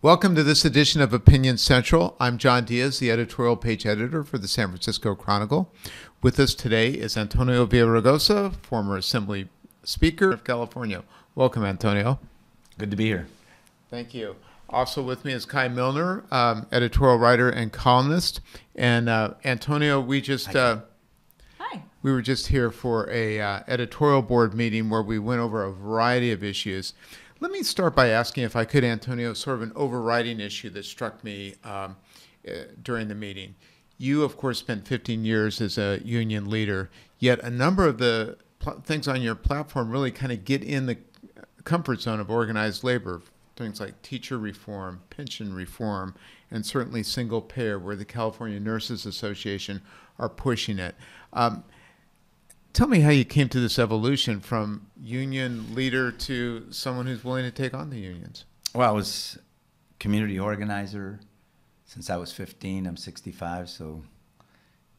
Welcome to this edition of Opinion Central. I'm John Diaz, the editorial page editor for the San Francisco Chronicle. With us today is Antonio Villaraigosa, former Assembly Speaker of California. Welcome, Antonio. Good to be here. Thank you. Also with me is Kai Milner, editorial writer and columnist. And Antonio, we were just here for a editorial board meeting where we went over a variety of issues. Let me start by asking if I could, Antonio, sort of an overriding issue that struck me during the meeting. You, of course, spent 15 years as a union leader, yet a number of the things on your platform really kind of get in the comfort zone of organized labor, things like teacher reform, pension reform, and certainly single payer, where the California Nurses Association are pushing it. Tell me how you came to this evolution from union leader to someone who's willing to take on the unions. Well, I was community organizer since I was 15. I'm 65, so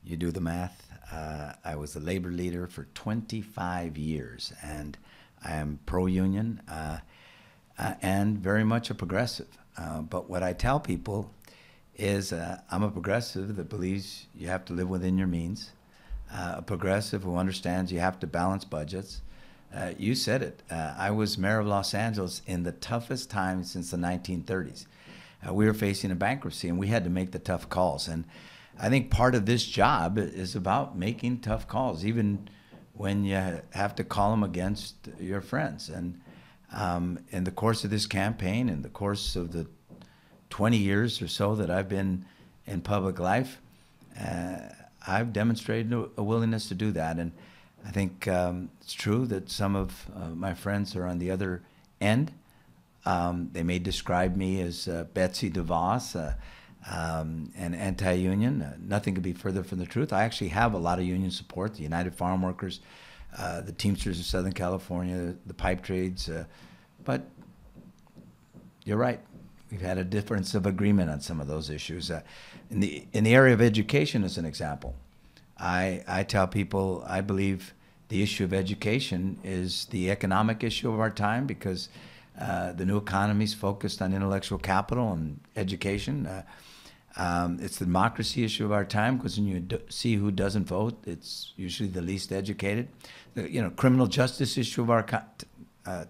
you do the math. I was a labor leader for 25 years, and I am pro-union and very much a progressive. But what I tell people is I'm a progressive that believes you have to live within your means. A progressive who understands you have to balance budgets. You said it. I was mayor of Los Angeles in the toughest time since the 1930s. We were facing a bankruptcy, and we had to make the tough calls. And I think part of this job is about making tough calls, even when you have to call them against your friends. And in the course of this campaign, in the course of the 20 years or so that I've been in public life, I've demonstrated a willingness to do that, and I think it's true that some of my friends are on the other end. They may describe me as Betsy DeVos, and anti-union. Nothing could be further from the truth. I actually have a lot of union support, the United Farm Workers, the Teamsters of Southern California, the pipe trades, but you're right. We've had a difference of agreement on some of those issues. In the area of education, as an example, I tell people I believe the issue of education is the economic issue of our time, because the new economy is focused on intellectual capital and education. It's the democracy issue of our time, because when you see who doesn't vote, it's usually the least educated. The criminal justice issue of our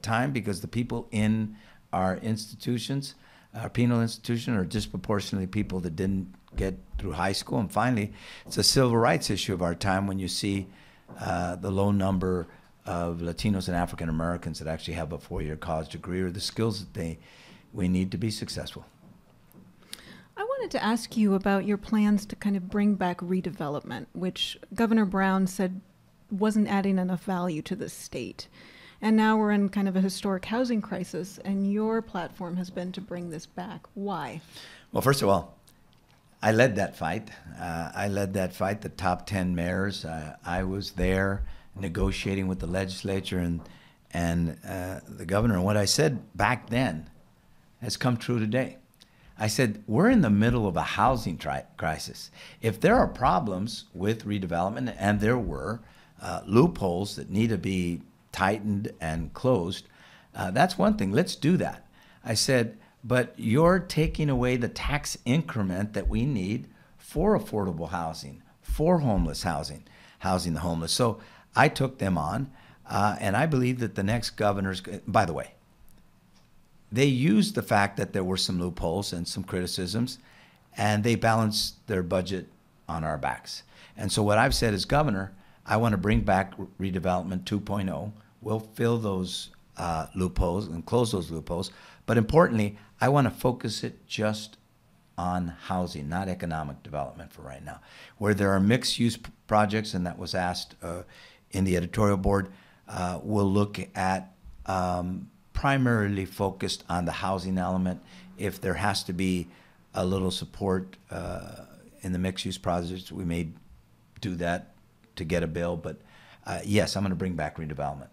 time, because the people in our institutions, our penal institution, are disproportionately people that didn't get through high school. And finally, it's a civil rights issue of our time, when you see the low number of Latinos and African Americans that actually have a four-year college degree or the skills that we need to be successful. I wanted to ask you about your plans to kind of bring back redevelopment, which Governor Brown said wasn't adding enough value to the state. And now we're in kind of a historic housing crisis, and your platform has been to bring this back. Why? Well, first of all, I led that fight. The top 10 mayors. I was there negotiating with the legislature and the governor. And what I said back then has come true today. I said, we're in the middle of a housing crisis. If there are problems with redevelopment, and there were loopholes that need to be tightened and closed, that's one thing. Let's do that. I said, but you're taking away the tax increment that we need for affordable housing, for homeless housing the homeless. So I took them on, and I believe that the next governors, by the way, they used the fact that there were some loopholes and some criticisms, and they balanced their budget on our backs. And so what I've said as governor, I want to bring back redevelopment 2.0. We'll fill those loopholes and close those loopholes. But importantly, I want to focus it just on housing, not economic development for right now. Where there are mixed-use projects, and that was asked in the editorial board, we'll look at primarily focused on the housing element. If there has to be a little support in the mixed-use projects, we may do that to get a bill. But yes, I'm going to bring back redevelopment.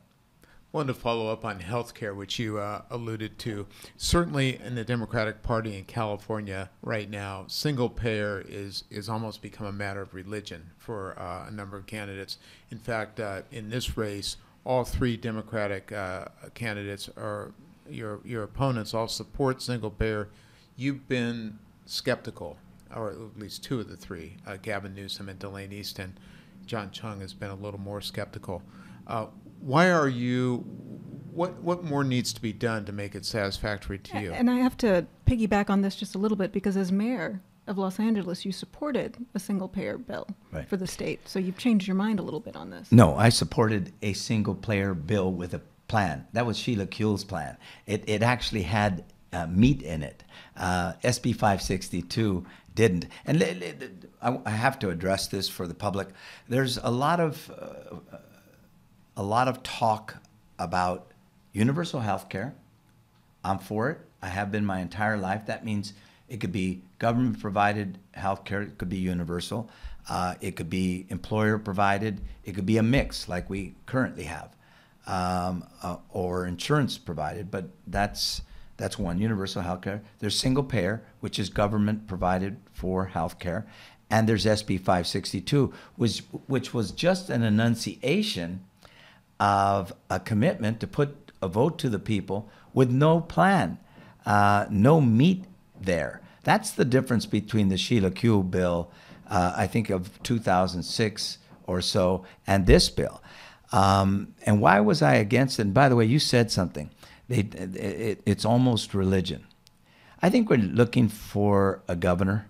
I wanted to follow up on healthcare, which you alluded to. Certainly in the Democratic Party in California right now, single payer is almost become a matter of religion for a number of candidates. In fact, in this race, all three Democratic candidates, are your opponents, all support single payer you've been skeptical, or at least two of the three, Gavin Newsom and Delane Easton. John Chung has been a little more skeptical. Why are you? What more needs to be done to make it satisfactory to you? And I have to piggyback on this just a little bit, because as mayor of Los Angeles, you supported a single-payer bill for the state. So you've changed your mind a little bit on this. No, I supported a single-payer bill with a plan. That was Sheila Kuehl's plan. It actually had meat in it. SB 562 didn't. And I have to address this for the public. There's a lot of talk about universal health care. I'm for it. I have been my entire life. That means it could be government-provided health care. It could be universal. It could be employer-provided. It could be a mix like we currently have, or insurance-provided. But that's one, universal health care. There's single-payer, which is government-provided for health care. And there's SB 562, which was just an enunciation of a commitment to put a vote to the people with no plan, no meat there. That's the difference between the Sheila Kuehl bill, I think of 2006 or so, and this bill. And why was I against it? And by the way, you said something. It's almost religion. I think we're looking for a governor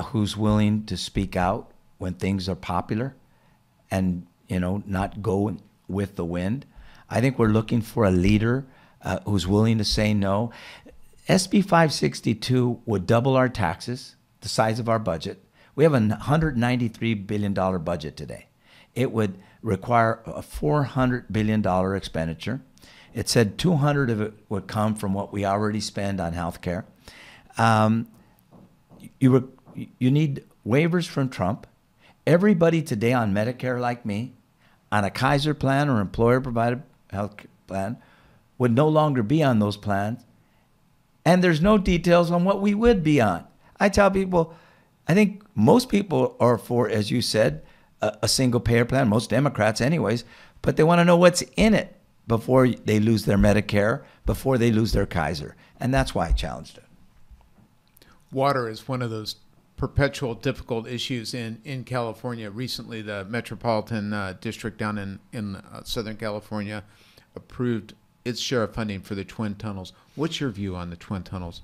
who's willing to speak out when things are popular and, not go with the wind. I think we're looking for a leader who's willing to say no. SB 562 would double our taxes, the size of our budget. We have a $193 billion budget today. It would require a $400 billion expenditure. It said 200 of it would come from what we already spend on health care. You need waivers from Trump. Everybody today on Medicare like me, on a Kaiser plan or employer-provided health plan, would no longer be on those plans. And there's no details on what we would be on. I tell people, I think most people are for, as you said, a single-payer plan, most Democrats anyways, but they want to know what's in it before they lose their Medicare, before they lose their Kaiser. And that's why I challenged it. Water is one of those perpetual difficult issues in California. Recently, the Metropolitan District down in Southern California approved its share of funding for the Twin Tunnels. What's your view on the Twin Tunnels?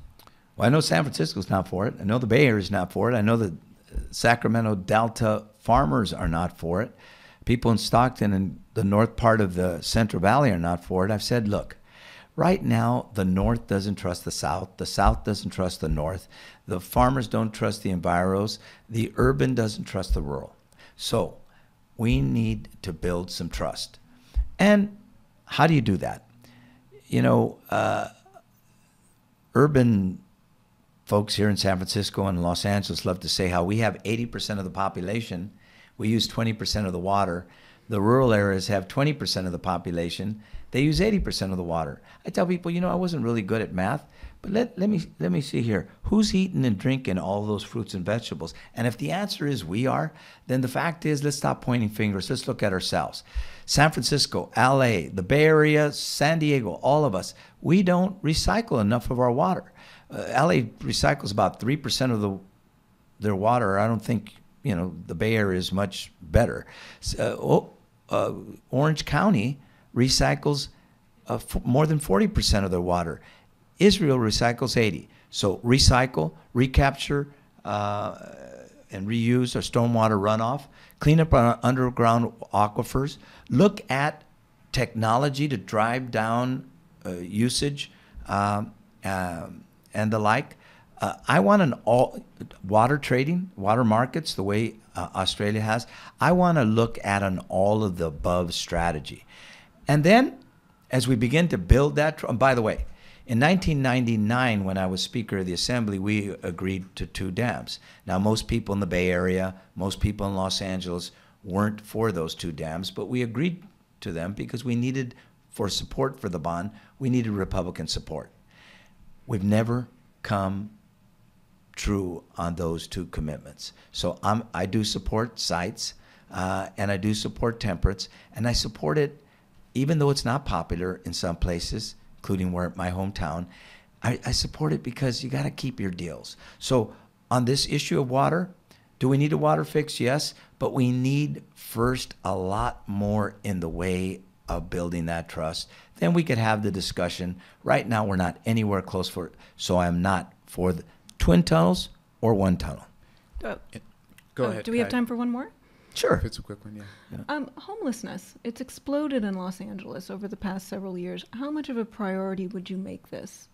Well, I know San Francisco's not for it. I know the Bay Area is not for it. I know the Sacramento Delta farmers are not for it. People in Stockton and the north part of the Central Valley are not for it. I've said, look, right now the North doesn't trust the South doesn't trust the North, the farmers don't trust the enviros, the urban doesn't trust the rural. So we need to build some trust. And how do you do that? Urban folks here in San Francisco and Los Angeles love to say how we have 80% of the population, we use 20% of the water. The rural areas have 20% of the population, they use 80% of the water. I tell people, I wasn't really good at math, but let me see here. Who's eating and drinking all those fruits and vegetables? And if the answer is we are, then the fact is, let's stop pointing fingers. Let's look at ourselves. San Francisco, LA, the Bay Area, San Diego, all of us, we don't recycle enough of our water. LA recycles about 3% of their water. I don't think, the Bay Area is much better. Orange County recycles more than 40% of their water. Israel recycles 80%. So recycle, recapture, and reuse our stormwater runoff, clean up our underground aquifers, look at technology to drive down usage and the like. I want an all water trading, water markets, the way Australia has. I want to look at an all of the above strategy. And then as we begin to build that, and by the way, in 1999, when I was Speaker of the Assembly, we agreed to 2 dams. Now, most people in the Bay Area, most people in Los Angeles weren't for those 2 dams, but we agreed to them because we needed, for support for the bond, we needed Republican support. We've never come true on those 2 commitments. So I do support sites, and I do support temperance, and I support it even though it's not popular in some places, including my hometown. I support it because you got to keep your deals. So on this issue of water, do we need a water fix? Yes, but we need first a lot more in the way of building that trust. Then we could have the discussion. Right now, we're not anywhere close for it, so I'm not for the twin tunnels or one tunnel. Go ahead. Do we have Pat. time for one more? Sure. If it's a quick one, yeah. Homelessness. It's exploded in Los Angeles over the past several years. How much of a priority would you make this?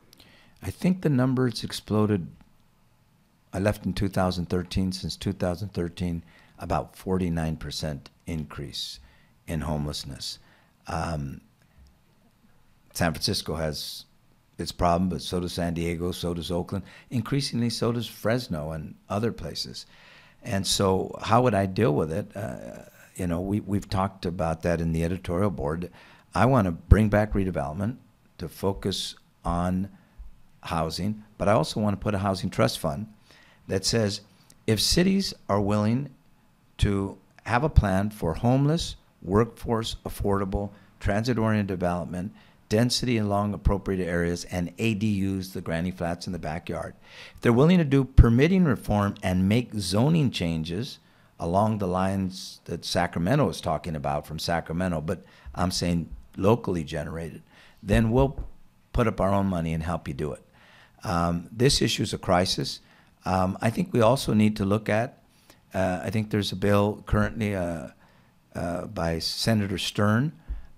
I think the number it's exploded. I left in 2013. Since 2013, about 49% increase in homelessness. San Francisco has its problem, but so does San Diego, so does Oakland. Increasingly, so does Fresno and other places. And so how would I deal with it? You know, we've talked about that in the editorial board. I want to bring back redevelopment to focus on housing, but I also want to put a housing trust fund that says if cities are willing to have a plan for homeless, workforce, affordable, transit-oriented development, density along appropriate areas, and ADUs, the granny flats in the backyard. If they're willing to do permitting reform and make zoning changes along the lines that Sacramento is talking about from Sacramento, but I'm saying locally generated, then we'll put up our own money and help you do it. This issue is a crisis. I think we also need to look at, I think there's a bill currently by Senator Stern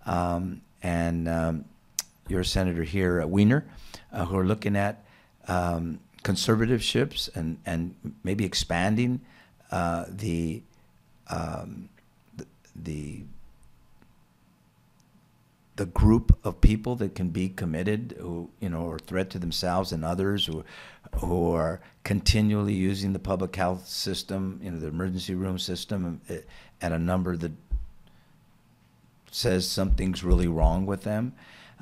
and your senator here, Wiener, who are looking at conservatives and maybe expanding the group of people that can be committed, who are a threat to themselves and others, who are continually using the public health system, the emergency room system, at a number that says something's really wrong with them,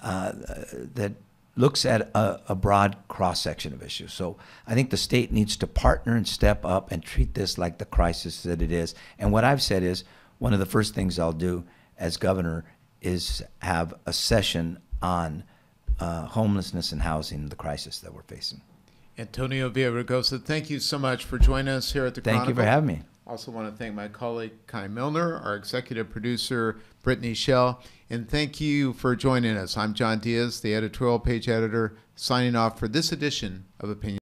that looks at a broad cross-section of issues. So I think the state needs to partner and step up and treat this like the crisis that it is. And what I've said is one of the first things I'll do as governor is have a session on homelessness and housing, the crisis that we're facing. Antonio Villaraigosa, thank you so much for joining us here at the Chronicle. Thank you for having me. Also want to thank my colleague Kai Milner, our executive producer Brittany Schell, and thank you for joining us. I'm John Diaz, the editorial page editor, signing off for this edition of Opinion.